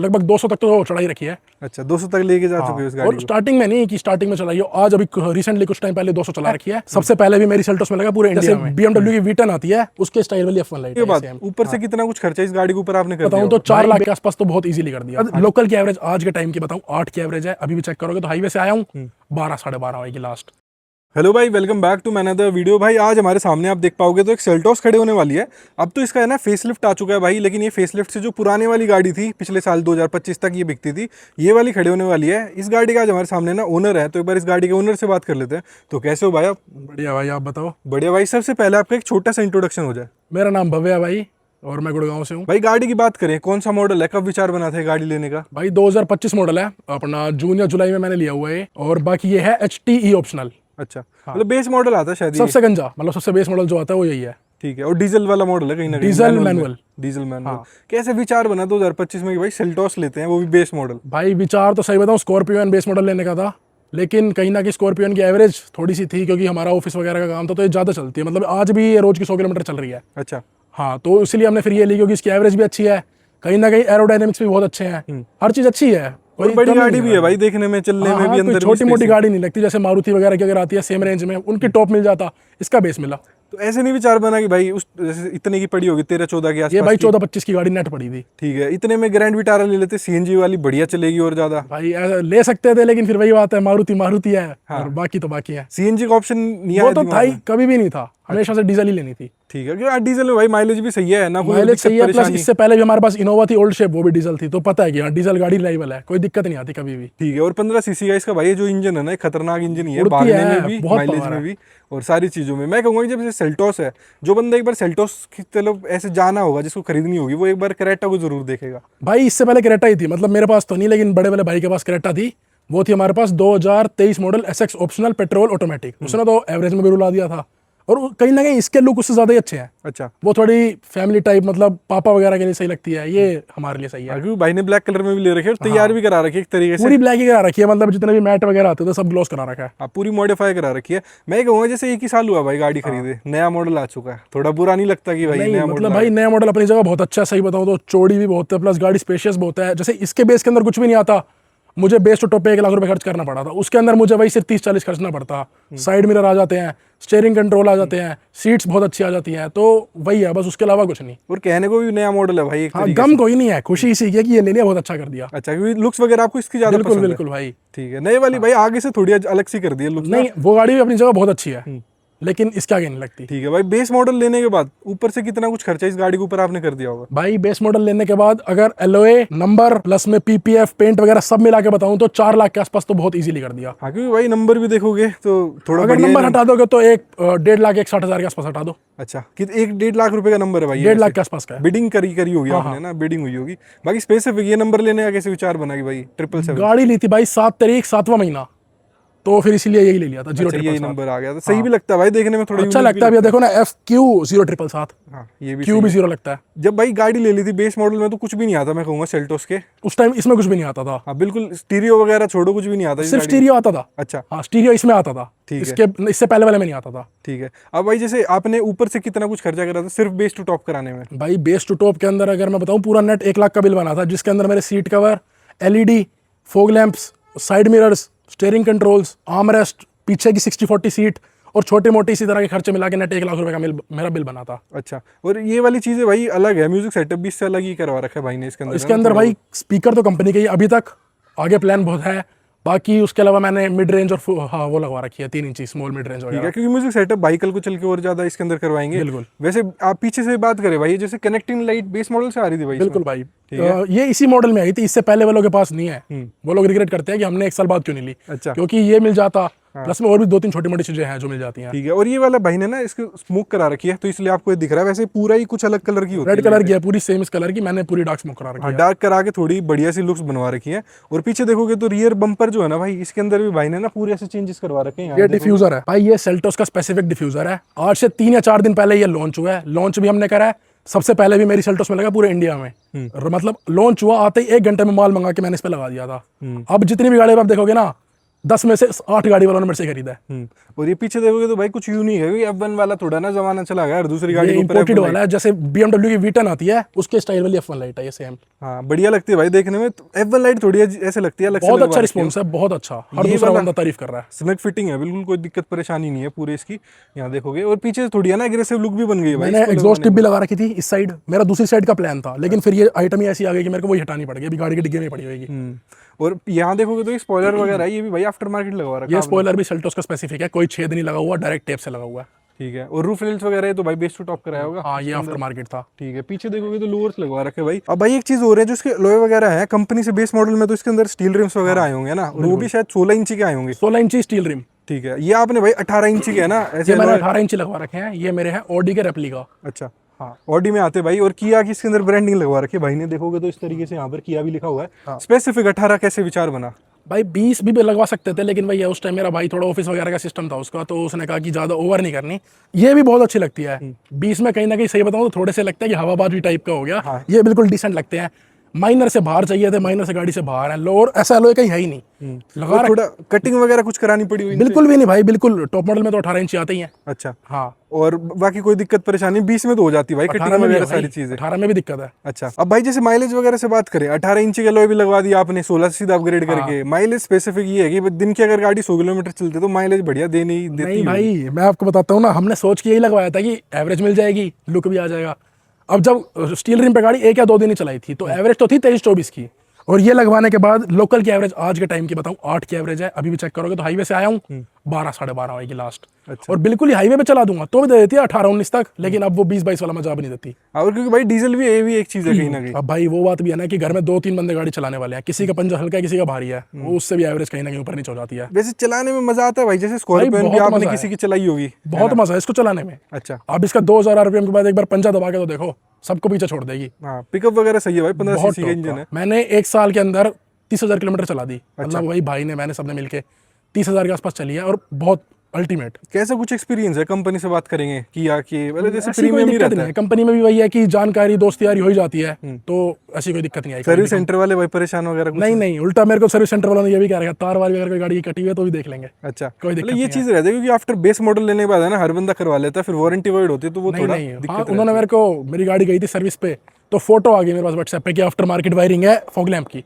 लगभग 200 तक तो चढ़ाई रखी है। अच्छा 200 तक लेके जा चुके हो इस गाड़ी और को? स्टार्टिंग में नहीं कि स्टार्टिंग में चलाई हो, आज अभी रिसेंटली कुछ टाइम पहले 200 चला रखी है। सबसे पहले भी मेरी सेल्टोस में लगा पूरे इंडिया में। BMW की V10 आती है, उसके स्टाइल वाली F1 लाइट के बाद ऊपर से कितना कुछ खर्चा इस गाड़ी के ऊपर आपने कर दिया? बताऊं तो 4 लाख के आसपास तो बहुत इजीली कर दिया। लोकल की एवरेज आज के टाइम की बताऊं 8 की एवरेज है। अभी भी चेक करोगे तो हाईवे से आया हूँ 12 साढ़े 12 होगी लास्ट। हेलो भाई, welcome back to another video. भाई आज हमारे सामने आप देख पाओगे तो एक सेल्टोस खड़े होने वाली है। अब तो इसका है ना फेसलिफ्ट आ चुका है भाई, लेकिन ये फेसलिफ्ट से जो पुराने वाली गाड़ी थी पिछले साल 2025 तक ये बिकती थी, ये वाली खड़े होने वाली है। इस गाड़ी का आज हमारे सामने ना ओनर है, तो एक बार इस गाड़ी के ओनर से बात कर लेते हैं। तो कैसे हो भाई आप? बढ़िया भाई, आप बताओ। बढ़िया भाई, सबसे पहले आपका एक छोटा सा इंट्रोडक्शन हो जाए। मेरा नाम भव्य है भाई और मैं गुड़गांव से हूँ। भाई गाड़ी की बात करें, कौन सा मॉडल है, कब विचार बना था गाड़ी लेने का? भाई 2025 मॉडल है अपना, जून या जुलाई में मैंने लिया हुआ है। और बाकी ये है HTE ऑप्शनल। अच्छा, मतलब बेस मॉडल आता है शायद ये? सबसे गंजा मतलब सबसे बेस मॉडल जो आता है वो यही है। ठीक है। और डीजल वाला मॉडल है कहीं ना कहीं? Diesel manual. Diesel manual. कैसे विचार बना 2025 में कि भाई सेल्टोस लेते हैं, वो भी बेस मॉडल? भाई विचार तो सही बताऊं स्कॉर्पियन बेस मॉडल लेने का था, लेकिन कहीं ना कहीं स्कॉर्पियन की एवरेज थोड़ी सी थी, क्योंकि हमारा ऑफिस वगैरह का काम था तो ये ज़्यादा चलती है। मतलब आज भी ये रोज की 100 किलोमीटर चल रही है। अच्छा। हाँ, तो इसलिए हमने फिर ये ली क्योंकि इसकी एवरेज भी अच्छी है, कहीं ना कहीं एरोडायनेमिक्स भी बहुत अच्छे हैं, हर चीज़ अच्छी है। और बड़ी गाड़ी भी है भाई, देखने में, चलने में भी, अंदर छोटी मोटी गाड़ी नहीं लगती। जैसे मारुति वगैरह की अगर आती है सेम रेंज में, उनकी टॉप मिल जाता, इसका बेस मिला। तो ऐसे नहीं विचार बना कि भाई उस जैसे इतने की पड़ी होगी 13-14 के आसपास? ये भाई 14-25 की गाड़ी नेट पड़ी थी। ठीक है, इतने में ग्रैंड विटारा ले लेते, CNG वाली बढ़िया चलेगी और ज्यादा। भाई ऐसा ले सकते थे, लेकिन फिर वही बात है, मारुति है। और बाकी तो बाकी है। CNG का ऑप्शन नहीं आया? वो तो था ही, कभी भी नहीं था, हमेशा से डीजल ही लेनी थी। ठीक है, क्योंकि डीजल में भाई माइलेज भी सही है ना, कोई माइलेज सही है। प्लस परेशानी? इससे पहले भी हमारे पास इनोवा थी ओल्ड शेप, वो भी डीजल थी, तो पता है कि हाँ डीजल गाड़ी रिलायबल है, कोई दिक्कत नहीं आती कभी भी। ठीक है। और 15 सीसी का इसका भाई जो इंजन है ना, खतरनाक इंजन ही है, उड़ती भागने है, में भी, बहुत माइलेज पावर में है। भी, और सारी चीजों में। मैं कहूंगा कि जब जैसे सेल्टोस है, जो बंदा एक बार सेल्टोस की तरफ ऐसे जाना होगा, जिसको खरीदनी होगी, वो एक बार क्रेटा को जरूर देखेगा। भाई इससे पहले क्रेटा ही थी, मतलब मेरे पास तो नहीं, लेकिन बड़े वाले भाई के पास क्रेटा थी। वो थी हमारे पास 2023 model SX optional petrol automatic. उसने तो एवरेज में भी रुला दिया था, और कहीं ना कहीं इसके लुक उससे ज्यादा ही अच्छे हैं। अच्छा। वो थोड़ी फैमिली टाइप, मतलब पापा वगैरह के लिए सही लगती है, ये हमारे लिए सही है। क्योंकि भाई ने ब्लैक कलर में भी ले रखी है और तैयार भी करा रखी है एक तरीके से। पूरी ब्लैक ही करा रखी है, मतलब जितने भी मैट वगैरह आते थे सब ग्लॉस करा रखा है। आप पूरी मॉडिफाई करा रखी है। मैं कहूंगा जैसे 1 ही साल हुआ भाई गाड़ी खरीदे, नया मॉडल आ चुका है, थोड़ा बुरा नहीं लगता कि भाई नहीं, नया मतलब मॉडल? भाई नया मॉडल अपनी जगह बहुत अच्छा है, सही बताऊं तो चौड़ी भी बहुत है, प्लस गाड़ी स्पेशियस बहुत है। जैसे इसके बेस के अंदर कुछ भी नहीं आता, मुझे बेस टू टॉप पे 1 लाख रुपए खर्च करना पड़ा था, उसके अंदर मुझे वही सिर्फ 30-40 खर्चना पड़ता। साइड मिरर आ जाते हैं, स्टीयरिंग कंट्रोल आ जाते हैं, सीट्स बहुत अच्छी आ जाती हैं, तो वही है बस, उसके अलावा कुछ नहीं। और कहने को भी नया मॉडल है भाई एक हाँ, तरीके गम कोई नहीं है, खुशी इसी की है कि ये ले लिया, बहुत अच्छा कर दिया। अच्छा, क्योंकि लुक्स वगैरह आपको इसकी ज्यादा बिल्कुल पसंद है? बिल्कुल भाई। ठीक है। नए वाली भाई आगे से थोड़ी अलग सी कर दी है लुक्स ना? नहीं, वो गाड़ी भी अपनी जगह बहुत अच्छी है, लेकिन इसके आगे नहीं लगती। ठीक है भाई। बेस मॉडल लेने के बाद ऊपर से कितना कुछ खर्चा इस गाड़ी के ऊपर आपने कर दिया होगा? भाई बेस मॉडल लेने के बाद अगर एलओए नंबर प्लस में PPF पेंट वगैरह सब मिला के बताऊं तो 4 लाख के आसपास तो बहुत इजीली कर दिया। हाँ, क्योंकि भाई नंबर भी देखोगे तो थोड़ा अगर बढ़िया नंबर ही हटा दोगे तो एक 1.5 लाख 1,60,000 के आसपास हटा दो। अच्छा, कि 1-1.5 लाख रुपए का नंबर है भाई? 1.5 लाख के आसपास का है। बिडिंग करी होगी आपने ना, बिडिंग हुई होगी। बाकी स्पेसिफिक ये नंबर लेने का कैसे विचार बना कि भाई 777? गाड़ी ली थी भाई 7 तारीख 7वां महीना, तो फिर इसीलिए यही ले लिया था। 0 अच्छा, यही ट्रिपल नंबर आ गया था। सही भी लगता है भाई, देखने में थोड़ा अच्छा लगता है। अभी देखो ना FQ 0,777। हाँ, ये भी Q भी 0 लगता है। जब भाई गाड़ी ले ली थी बेस मॉडल में तो कुछ भी नहीं आता, मैं कहूंगा सेल्टोस के उस टाइम इसमें कुछ भी नहीं आता था। हाँ बिल्कुल, स्टीरियो वगैरह छोड़ो, कुछ भी नहीं आता इस सिर्फ गाड़ी में। स्टीरियो आता था। अच्छा। हाँ, स्टीरियो इसमें आता था, ठीक है। इससे पहले वाले में नहीं आता था। ठीक है। अब भाई जैसे आपने ऊपर से कितना कुछ खर्चा करा था सिर्फ बेस टू टॉप कराने में? भाई बेस टू टॉप के अंदर अगर मैं बताऊं, पूरा नेट 1 लाख का बिल बना था, जिसके अंदर मेरे seat cover, LED, fog lamps, side mirrors, steering controls, arm rest, पीछे की 60-40 सीट और छोटे मोटे इसी तरह के खर्चे मिला के नेट 1 लाख रुपए का मेरा बिल बना था। अच्छा। और ये वाली चीजें भाई अलग है, म्यूजिक सेटअप भी इससे अलग ही करवा रखा है भाई ने इसके अंदर? इसके अंदर भाई स्पीकर तो कंपनी के ही अभी तक, आगे प्लान बहुत है। बाकी उसके अलावा मैंने मिड रेंज और हाँ वो लगवा रखी है 3 इंची स्मॉल मिड रेंज ठीक है, वगैरह। क्योंकि म्यूजिक सेटअप भाई कल को चल के और ज्यादा इसके अंदर करवाएंगे। बिल्कुल। वैसे आप पीछे से बात करें भाई, जैसे कनेक्टिंग लाइट बेस मॉडल से आ रही थी भाई? बिल्कुल भाई, ये इसी मॉडल में आई थी, इससे पहले वालों के पास नहीं है। वो लोग रिग्रेट करते हैं कि हमने 1 साल बाद क्यों नहीं ली। अच्छा। क्योंकि ये मिल जाता, प्लस में और भी 2-3 छोटी मोटी चीजें हैं जो मिल जाती हैं। ठीक है। और ये वाला भाई ने ना इसको स्मोक करा रखी है, तो इसलिए आपको ये दिख रहा है। वैसे पूरा ही कुछ अलग कलर की होती है, रेड कलर की है पूरी, सेम इस कलर की, मैंने पूरी डार्क स्मोक करा रखी है। डार्क करा के थोड़ी बढ़िया सी लुक्स बनवा रखी है। और पीछे देखोगे तो रियर बम्पर जो है ना भाई, इसके अंदर भी भाई ने ना पूरे ऐसे चेंजेस करवा रखे हैं। ये डिफ्यूजर है भाई, ये सेल्टोस का स्पेसिफिक डिफ्यूजर है। आज से 3 या 4 दिन पहले ये लॉन्च हुआ है। लॉन्च भी हमने करा है, सबसे पहले भी मेरी सेल्टोस में लगा पूरे इंडिया में। मतलब लॉन्च हुआ आते ही 1 घंटे में माल मंगा के मैंने इस पे लगा दिया था। अब जितनी भी गाड़ी आप देखोगे ना, 10 में से 8 गाड़ी वालों ने मेरे से खरीदा है। और ये पीछे देखोगे तो भाई कुछ यूनिक है, F1 वाला थोड़ा ना जमाना चला गया, और दूसरी गाड़ी ये के ऊपर इंपोर्टेड F1 वाला है, जैसे BMW की V10 आती है उसके स्टाइल वाली F1 लाइट है ये सेम। हाँ बढ़िया लगती है भाई देखने में। तो F1 लाइट थोड़ी ऐसे लगती है अलग से बहुत लगवा अच्छा रखी रिस्पॉन्स है, बहुत अच्छा, हर ये दूसरा वाला- बंदा तारीफ कर रहा है। स्नग फिटिंग है, बिल्कुल कोई दिक्कत परेशानी नहीं है पूरे इसकी। यहाँ देखोगे और पीछे थोड़ी है ना एग्रेसिव लुक भी बन गई है भाई मैंने इसको एग्जॉस्ट टिप लगवाने भी लगा रखी थी इस साइड, मेरा दूसरी साइड का प्लान था, लेकिन फिर ये आइटम ही ऐसी आ गई कि मेरे को वही हटानी पड़ गई, अभी गाड़ी के डिग्गे में पड़ी होगी। में। और यहाँ देखोगे तो स्पॉइलर वगैरह है, ये भी भाई आफ्टर मार्केट लगवा रखा ये है स्पॉइलर भी सेल्टोस का स्पेसिफिक है, कोई छेद नहीं लगा हुआ, डायरेक्ट टेप से लगा हुआ है। ठीक है। और रूफ रेल्स वगैरह है तो भाई बेस टू टॉप कराया होगा। हाँ ये आफ्टर मार्केट था। ठीक है। पीछे देखोगे तो लोअर्स लगवा रखे भाई। अब भाई एक चीज हो रही है, जो इसके लोहे वगैरह है कंपनी से बेस मॉडल में, तो इसके अंदर स्टील रिम्स वगैरह आए होंगे ना, और वो भी शायद 16 इंची के आए होंगे। 16 इंची स्टील रिम। ठीक है। ये आपने भाई 18 इंची के है ना ऐसे ये मैंने alloy- 18 इंची लगवा रखे हैं, ये मेरे हैं ऑडी के रेप्लिका। अच्छा हाँ ऑडी में आते भाई। और किया की इसके अंदर ब्रांडिंग लगवा रखी है भाई ने, देखोगे तो इस तरीके से यहाँ पर किया भी लिखा हुआ है। स्पेसिफिक 18 कैसे विचार बना? भाई 20 भी लगवा सकते थे, लेकिन भैया उस टाइम मेरा भाई थोड़ा ऑफिस वगैरह का सिस्टम था उसका, तो उसने कहा कि ज़्यादा ओवर नहीं करनी। ये भी बहुत अच्छी लगती है। 20 में कहीं ना कहीं सही बताऊँ तो थोड़े से लगता है कि हवाबाजी टाइप का हो गया। हाँ। ये बिल्कुल डिसेंट लगते हैं। माइनर से बाहर चाहिए थे, माइनर से गाड़ी से बाहर है, लोअर ऐसा एलॉय कहीं है ही नहीं लगा और थोड़ा कटिंग वगैरह कुछ करानी पड़ी हुई? बिल्कुल भी नहीं भाई, बिल्कुल टॉप मॉडल में तो 18 इंच आते ही हैं। अच्छा हाँ और बाकी कोई दिक्कत परेशानी 20 में तो हो जाती है भाई, 18 कटिंग में भी वगैरह है सारी भाई, चीजें। 18 में भी दिक्कत है। अच्छा अब भाई जैसे माइलेज वगैरह से बात करें, 18 इंची का लोहे भी लगवा दिया आपने, 16 से सीधा अपग्रेड करके। माइलेज स्पेसिफिक ये है कि दिन की अगर गाड़ी 100 किलोमीटर चलती तो माइलेज बढ़िया देती नहीं भाई मैं आपको बताता हूँ ना, हमने सोच के यही लगवाया था कि एवरेज मिल जाएगी, लुक भी आ जाएगा। अब जब स्टील रिम पे गाड़ी 1 या 2 दिन ही चलाई थी तो एवरेज तो थी 23-24 की, और ये लगवाने के बाद लोकल की एवरेज आज के टाइम की बताऊं 8 की एवरेज है। अभी भी चेक करोगे तो हाईवे से आया हूँ 12-12.5 होगी लास्ट। अच्छा। और बिल्कुल ही हाईवे पे चला दूंगा तो भी दे देती है 18-19 तक, लेकिन अब वो 20-22 वाला मजा भी नहीं देती। और क्योंकि भाई डीजल भी ये भी एक चीज है कहीं ना कहीं। अब भाई वो बात भी है ना कि घर में 2-3 बंदे गाड़ी चलाने वाले हैं, किसी का पंजा हल्का है किसी का भारी है, वो उससे भी एवरेज कहीं ना कहीं ऊपर नीचे हो जाती है। वैसे चलाने में मजा आता है भाई, जैसे स्कॉर्पियो भी बहुत आपने मजा किसी है। की चलाई होगी। बहुत मजा है इसको चलाने में। अच्छा अब इसका 2000 RPM के बाद एक बार पंजा दबा के तो देखो, सबको पीछे छोड़ देगी। हाँ पिकअप वगैरह सही है भाई, 15 बहुत सीसी का इंजन है। मैंने 1 साल के अंदर 30,000 किलोमीटर चला दी। मतलब वही भाई ने मैंने सबने मिलके 30,000 के आसपास चली है, और बहुत अल्टीमेट। कैसा कुछ एक्सपीरियंस है कंपनी से बात करेंगे किया कि मतलब जैसे ऐसी कोई प्रीमियम ही दिक्कत रहता नहीं है? है, कंपनी में भी वही है कि जानकारी दोस्ती यारी हो ही जाती है, तो ऐसी कोई दिक्कत नहीं आई। सर्विस सेंटर वाले भाई परेशान वगैरह कुछ? नहीं, उल्टा मेरे को सर्विस सेंटर वालों ने ये भी कह रखा, तार वार भी अगर कोई गाड़ी की कटी हुई है तो भी देख लेंगे। अच्छा कोई दिक्कत मतलब ये नहीं चीज रहती है, क्योंकि आफ्टर बेस मॉडल लेने के बाद है ना हर बंदा करवा लेता है, फिर वारंटी वाइड होती है तो वो थोड़ा नहीं, हाँ, दिक्कत उन्होंने मेरे को, मेरी गाड़ी गई थी सर्विस पे तो फोटो आ गई मेरे पास व्हाट्सएप पे कि आफ्टर मार्केट वायरिंग है फॉग लैंप की।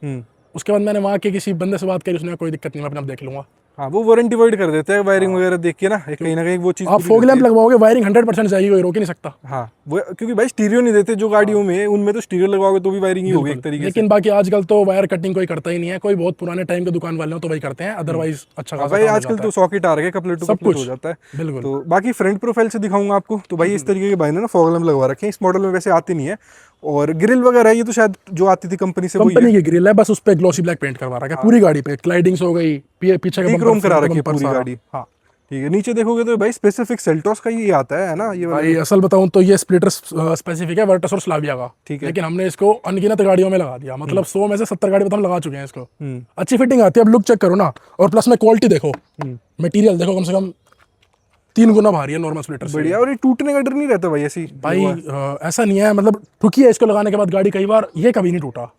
उसके बाद मैंने वहाँ के किसी बंदे से बात करी, उसने कोई दिक्कत नहीं, मैं अपना देख लूंगा। हाँ वो वारंटी वाइड कर देते हैं वायरिंग वगैरह देख के ना, कहीं ना कहीं वो चीज आप फॉग लैंप लगवाओगे वायरिंग 100% जाएगी, कोई रोक ही नहीं सकता। हाँ वो क्योंकि भाई स्टीरियो नहीं देते जो गाड़ियों में, उनमें तो स्टीरियो लगवाओगे तो भी वायरिंग ही होगी एक तरीके से। लेकिन बाकी आजकल तो वायर कटिंग कोई करता ही नहीं है, कोई बहुत पुराने टाइम के दुकान वाले हो तो वही करते हैं, अदरवाइज अच्छा खासा भाई काम हो आजकल जाता तो सॉकेट आ रहे हैं, कपलेट टू सब कपलेट कुछ। हो जाता है। बिल्कुल। तो बाकी फ्रंट प्रोफाइल से दिखाऊंगा आपको। तो भाई इस तरीके के भाई ने ना फॉग लैंप लगवा रखे हैं, इस मॉडल में वैसे आती नहीं है। और ग्रिल वगैरह ये तो शायद जो आती थी कंपनी से वही कंपनी की ग्रिल है, बस उस पे ग्लॉसी ब्लैक पेंट करवा रखा है पूरी गाड़ी पे, क्लाइडिंग्स हो गई, पीछे का क्रोम बम्पर करा फ्रंट रखी है बम्पर पूरी सारा। गाड़ी। हाँ ठीक है। नीचे देखोगे तो भाई स्पेसिफिक सेल्टोस का ही आता है ना ये वाला? भाई असल बताऊं तो ये स्प्लिटर स्पेसिफिक है वर्टस और स्लाविया का। ठीक है। लेकिन हमने इसको अनगिनत गाड़ियों में लगा दिया, मतलब 100 में से 70 गाड़ी तो हम लगा चुके हैं इसको। अच्छी फिटिंग आती है, अब लुक चेक करो ना, और प्लस में क्वालिटी देखो, मटेरियल देखो, कम से कम 3 गुना भारी है नॉर्मल स्प्लिटर से। बढ़िया। और ये टूटने का डर नहीं रहता भाई ऐसी? भाई ऐसा नहीं है, मतलब ठुकी है इसको लगाने के बाद गाड़ी कई बार, ये कभी नहीं टूटा।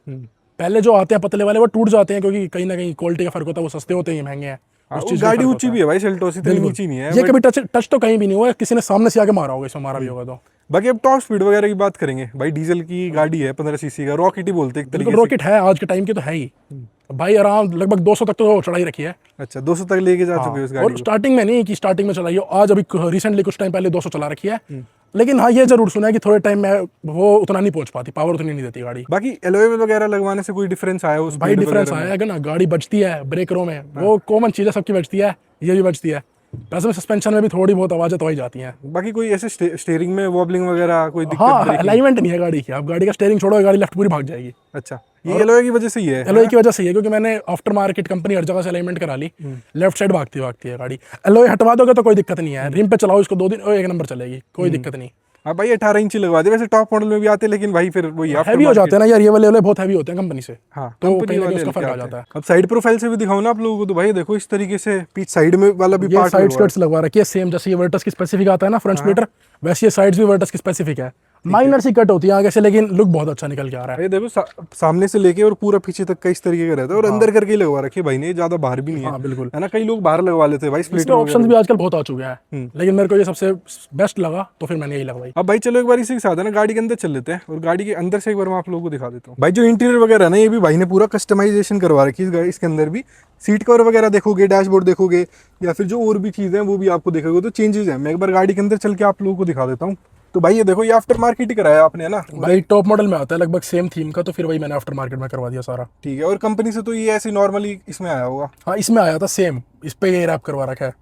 पहले जो आते हैं पतले वाले वो टूट जाते हैं, क्योंकि कहीं ना कहीं क्वालिटी का फर्क होता है, वो सस्ते होते हैं, ये महंगे हैं। हाँ, उस वो चीज़ का गाड़ी फर्क ऊंची होता भी है भाई, सेल्टोस इतनी नीची नहीं है। ये कभी टच तो कहीं भी नहीं हुआ, किसी ने सामने से आके मारा होगा, इसमें मारा भी होगा तो। बाकी अब टॉप स्पीड वगैरह की बात करेंगे भाई, डीजल की गाड़ी है 15 सीसी का, रॉकेट ही बोलते हैं एक तरीके बिल्कुल रॉकेट है, आज के टाइम की तो है ही भाई। आराम लगभग 200 तक तो चढ़ाई रखी है। से। अच्छा 200 तक लेके जा चुके हो उस गाड़ी और को? स्टार्टिंग में नहीं कि स्टार्टिंग में चलाई हो, आज अभी रिसेंटली कुछ टाइम पहले 200 चला रखी है। लेकिन हाँ ये जरूर सुना है कि थोड़े टाइम में वो उतना नहीं पहुंच पाती, पावर उतनी नहीं देती गाड़ी। बाकी एलॉय वगैरह लगवाने से कोई डिफरेंस आया उस भाई डिफरेंस आएगा ना, गाड़ी बचती है ब्रेकरों में, वो कॉमन चीज़ है, सबकी बचती है, ये भी बचती है। प्लस में सस्पेंशन में भी थोड़ी बहुत आवाज़ें तो ही जाती हैं। बाकी कोई ऐसे स्टीयरिंग में वॉबलिंग वगैरह कोई दिक्कत? हाँ अलाइनमेंट नहीं है गाड़ी की, आप गाड़ी का स्टीयरिंग छोड़ो, गाड़ी लेफ्ट पूरी भाग जाएगी। अच्छा ये एलॉय की वजह से ही है? एलॉय की वजह से ही है, क्योंकि मैंने आफ्टर मार्केट कंपनी हर जगह से अलाइनमेंट करा ली, लेफ्ट साइड भागती है गाड़ी। एलॉय हटवा दोगे तो कोई दिक्कत नहीं है, रिम पे चलाओ इसको 2 दिन, एक नंबर चलेगी, कोई दिक्कत नहीं। हाँ भाई 18 इंची लगवा दे, वैसे टॉप मॉडल में भी आते हैं, लेकिन भाई फिर वही हैवी हो जाते हैं ना यार, ये वाले बहुत हैवी होते हैं कंपनी से। हाँ तो कंपनी कहीं ना वाले कहीं उसका लेके फर्क आ आते जाता हैं। है। अब साइड प्रोफाइल से भी दिखाऊं ना आप लोगों को, तो भाई देखो इस तरीके से पीछे साइड में वाला भी ये पार्ट साइड स्कर्ट्स लगवा रखी है सेम, जैसे ये वर्टस की स्पेसिफिक आता है ना फ्रंट स्प्लिटर, वैसे ये साइड्स भी वर्टस की स्पेसिफिक है। माइनर सी कट होती है आगे से, लेकिन लुक बहुत अच्छा निकल के आ रहा है। ये देखो सामने से लेके और पूरा पीछे तक का इस तरीके का रहता है, और अंदर करके ही लगवा रखी है भाई ने, ज्यादा बाहर भी नहीं है। हाँ बिल्कुल, है ना, कई लोग बाहर लगवा लेते हैं भाई स्प्लिटर इसमें ऑप्शंस वगैरह। भी आजकल बहुत आ चुके हैं, लेकिन मेरे को ये सबसे बेस्ट लगा तो फिर मैंने यही लगवाई। अब भाई चलो एक बार इसी के साथ है ना गाड़ी के अंदर चल लेते हैं, और गाड़ी के अंदर से एक बार मैं आप लोगों को दिखा देता हूँ। भाई जो इंटीरियर वगैरह है ना, ये भी भाई ने पूरा कस्टमाइजेशन करवा रखी है इसके अंदर भी। सीट कवर वगैरह देखोगे, डैशबोर्ड देखोगे, या फिर जो और भी चीज़ें हैं वो भी आपको देखोगे तो चेंजेस हैं। मैं एक बार गाड़ी के अंदर चल के आप लोगों को दिखा देता हूँ। तो भाई ये देखो, ये आफ्टर मार्केट ही कराया आपने, है ना? भाई टॉप मॉडल में आता है लगभग सेम थीम का, तो फिर वही मैंने आफ्टर मार्केट में करवा दिया सारा। ठीक है, और कंपनी से तो ये ऐसे नॉर्मली इसमें आया होगा। हाँ इसमें आया था सेम, इस पे ये रैप करवा रखा है।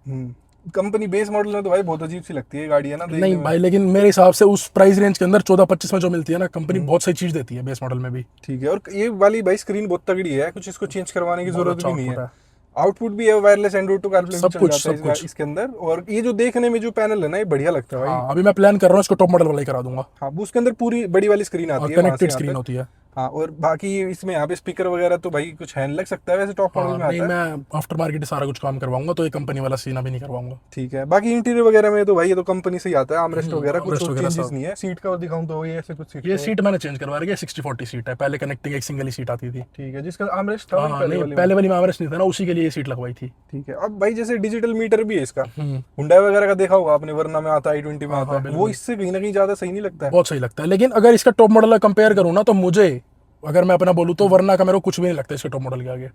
कंपनी बेस मॉडल में तो भाई बहुत अजीब सी लगती है गाड़ी, है ना देखने नहीं में। भाई, लेकिन मेरे हिसाब से उस प्राइस रेंज के अंदर 14-25 में जो मिलती है ना, कंपनी बहुत सही चीज देती है बेस मॉडल में भी। ठीक है, और ये वाली भाई स्क्रीन बहुत तगड़ी है, कुछ इसको चेंज करवाने की बहुत जरूरत अच्छा भी नहीं आउटपुट है। है। आउटपुट भी है, वायरलेस एंड्रॉइड टू कारप्ले भी सब चल कुछ, जाता है सब कुछ। इसके अंदर। और ये जो देखने में जो पैनल है ना, ये बढ़िया लगता है भाई। हाँ अभी मैं प्लान कर रहा हूँ इसको टॉप मॉडल वाला ही करा दूंगा। हाँ, वो उसके अंदर पूरी बड़ी वाली स्क्रीन आती है, वहाँ से कनेक्टेड यहाँ स्क्रीन तक। होती है। हाँ, और बाकी इसमें यहाँ पे स्पीकर वगैरह तो भाई कुछ हैंड लग सकता है, वैसे टॉप मॉडल में नहीं आता है। मैं आफ्टर मार्केट सारा कुछ काम करवाऊंगा, तो ये कंपनी वाला सीन अभी नहीं करवाऊंगा। ठीक है, बाकी इंटीरियर वगैरह में तो भाई ये तो कंपनी से ही आता है, आर्मरेस्ट वगैरह कुछ आर्मरेस्ट वगैरह चेंजेस सब। नहीं है। सीट का और दिखाऊं तो ये ऐसे कुछ सीट ये सीट मैंने चेंज करवा रही है, 60-40 सीट है, पहले कनेक्टिंग एक सिंगल ही सीट आती थी। ठीक है, जिसका आर्मरेस्ट था वही हाँ पहले नहीं, वाली में। पहले वाली में आर्मरेस्ट नहीं था ना, उसी के लिए ये सीट लगवाई थी। ठीक है, अब भाई जैसे डिजिटल मीटर भी है इसका, हुंडई वगैरह का देखा होगा आपने, वरना में आता है, i20 में आता है, वो इससे कहीं ना कहीं ज्यादा सही नहीं लगता है। बहुत सही लगता है, लेकिन अगर इसका टॉप मॉडल कंपेयर करूँ ना, तो मुझे, अगर मैं अपना बोलूँ तो वरना का मेरे को कुछ भी नहीं लगता इसके टॉप मॉडल के आगे।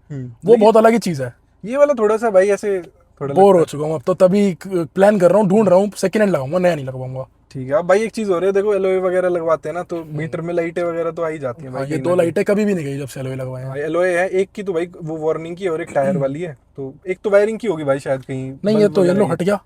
वो बहुत अलग ही चीज़ है। ये वाला थोड़ा सा भाई ऐसे थोड़ा बोर हो चुका हूँ अब तो, तभी प्लान कर रहा हूँ, ढूंढ रहा हूँ सेकंड हैंड लगाऊंगा, नया नहीं लगवाऊंगा। ठीक है, अब भाई एक चीज हो रही है, देखो एलओए वगैरह लगवाते हैं ना, तो मीटर में लाइटें वगैरह तो आ ही जाती है भाई। ये दो लाइटें कभी भी नहीं गई जब से एलॉय लगवाए हैं। एलओए है एक की तो भाई वो वार्निंग की, और एक टायर वाली है, तो एक तो वायरिंग की होगी भाई शायद कहीं। नहीं ये बल्ब तो वगैरह येलो की। हट गया,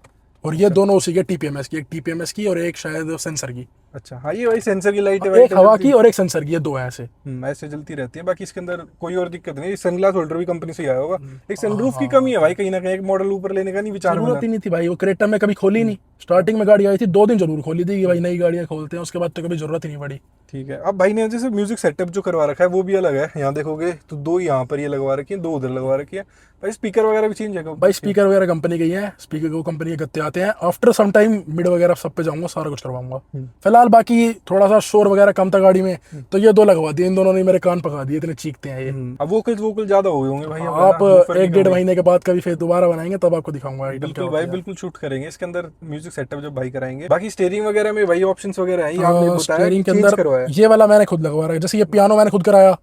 और ये दोनों उसी के टीपीएमएस की, एक टीपीएमएस की और एक शायद सेंसर की। अच्छा, हाँ ये भाई सेंसर की लाइट है, एक हवा की और एक सेंसर की, ये दो है ऐसे। ऐसे जलती रहती है। बाकी इसके अंदर कोई और दिक्कत नहीं। सनग्लास होल्डर भी कंपनी से ही आया होगा। एक सनरूफ की कमी है भाई कहीं ना कहीं, एक मॉडल ऊपर लेने का नहीं विचार बना। जरूरत ही नहीं थी भाई, वो क्रेटा में कभी खोली नहीं। स्टार्टिंग में गाड़ी आई थी 2 दिन जरूर खोली थी कि भाई नई गाड़ियां खोलते हैं, उसके बाद तो कभी जरूरत ही नहीं पड़ी। ठीक है, अब भाई ने जैसे म्यूजिक सेटअप जो करवा रखा है वो भी अलग है। यहाँ देखोगे तो 2 यहाँ पर ये लगवा रखी है, 2 उधर लगवा रखी है। भाई स्पीकर वगैरह भी चेंज है भाई स्पीकर वगैरह कंपनी के ही है, स्पीकर को कंपनी के गत्ते आते हैं। आफ्टर सम टाइम मिड वगैरह सब पे जाऊंगा, सारा कुछ करवाऊंगा। फिलहाल बाकी थोड़ा सा शोर वगैरह कम था गाड़ी में, तो ये 2 लगवा दिए। इन दोनों ने मेरे कान पका दिए, इतने चीखते हैं ये। अब वोकल ज्यादा हो गए होंगे भाई। अब आप है ना, 1-1.5 महीने के बाद कभी फिर दोबारा बनाएंगे, तब आपको दिखाऊंगा आइटम क्या बिल्कुल होता भाई, है। बिल्कुल शूट करेंगे इसके अंदर म्यूजिक सेटअप जब भाई कराएंगे। बाकी स्टीयरिंग वगैरह में भाई ऑप्शंस वगैरह हैं, ये आपने बताया स्टीयरिंग कि के चेंज अंदर करवाया है। ये वाला मैंने खुद लगवा रहा है, जैसे ये पियानो मैंने खुद कराया,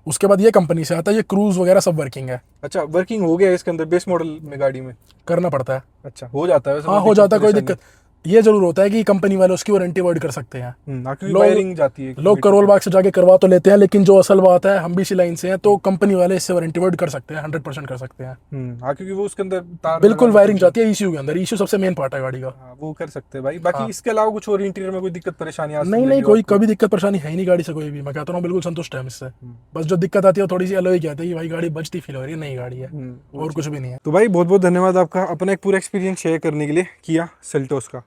उसके बाद ये कंपनी से आता है, ये क्रूज वगैरह सब वर्किंग है। अच्छा, वर्किंग हो गया इसके अंदर बेस मॉडल में गाड़ी में? करना पड़ता है। अच्छा, हो जाता है वैसे? हाँ हो जाता है, कोई दिक्कत। ये जरूर होता है कि कंपनी वाले उसकी वारंटी अवॉइड कर सकते हैं। क्योंकि वायरिंग जाती है। लोग करोल बाग से जाके करवा तो लेते हैं, लेकिन जो असल बात है, हम भी इसी लाइन से हैं, तो कंपनी वाले इससे वारंटी अवॉइड कर सकते हैं, 100% कर सकते हैं। हाँ, क्योंकि वो उसके अंदर तार बिल्कुल वायरिंग जाती है ईसीयू के अंदर, ईसीयू सबसे मेन पार्ट है गाड़ी का। हाँ, वो कर सकते हैं भाई। बाकी इसके अलावा कुछ और इंटीरियर में कोई दिक्कत परेशानी आ नहीं नहीं, कोई कभी दिक्कत परेशानी है ही नहीं गाड़ी से कोई भी। मैं कहता हूँ बिल्कुल संतुष्ट है इससे। बस जो दिक्कत आती है थोड़ी सी एलॉय की आती है कि भाई गाड़ी बजती फील हो रही है, नई गाड़ी है, और कुछ भी नहीं है। तो भाई बहुत बहुत धन्यवाद आपका अपना एक पूरा एक्सपीरियंस शेयर करने के लिए किया सेल्टोस का।